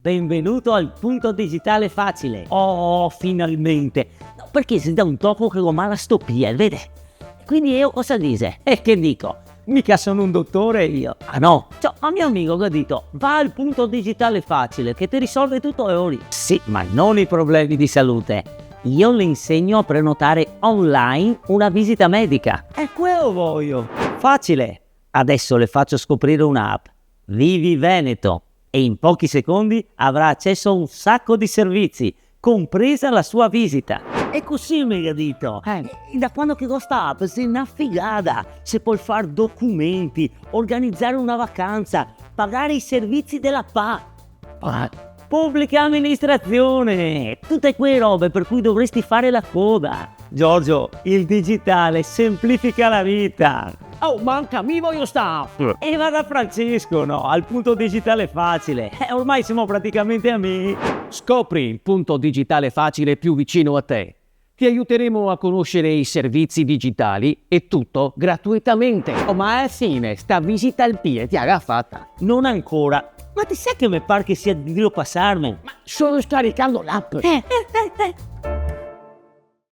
Benvenuto al punto digitale facile. Oh, finalmente. No, perché si dà un tocco che lo mala stopia, vede? Quindi io cosa dice? E che dico? Mica sono un dottore io. Ah no? Cioè, a mio amico che ha detto, va al punto digitale facile che ti risolve tutto e ori. Sì, ma non i problemi di salute. Io le insegno a prenotare online una visita medica. E quello voglio. Facile. Adesso le faccio scoprire un'app. Vivi Veneto. E in pochi secondi avrà accesso a un sacco di servizi, compresa la sua visita. E così mi ha detto, da quando che questa app è una figata, si può fare documenti, organizzare una vacanza, pagare i servizi della pubblica amministrazione, tutte quelle robe per cui dovresti fare la coda. Giorgio, il digitale semplifica la vita. Oh, manca, mi voglio stare! E va da Francesco, no? Al punto digitale facile. Ormai siamo praticamente amici. Scopri il punto digitale facile più vicino a te. Ti aiuteremo a conoscere i servizi digitali e tutto gratuitamente. Oh, ma è fine, sta visita al PIE ti ha fatta. Non ancora. Ma ti sai che mi pare che sia di passarmi? Ma solo scaricando l'app.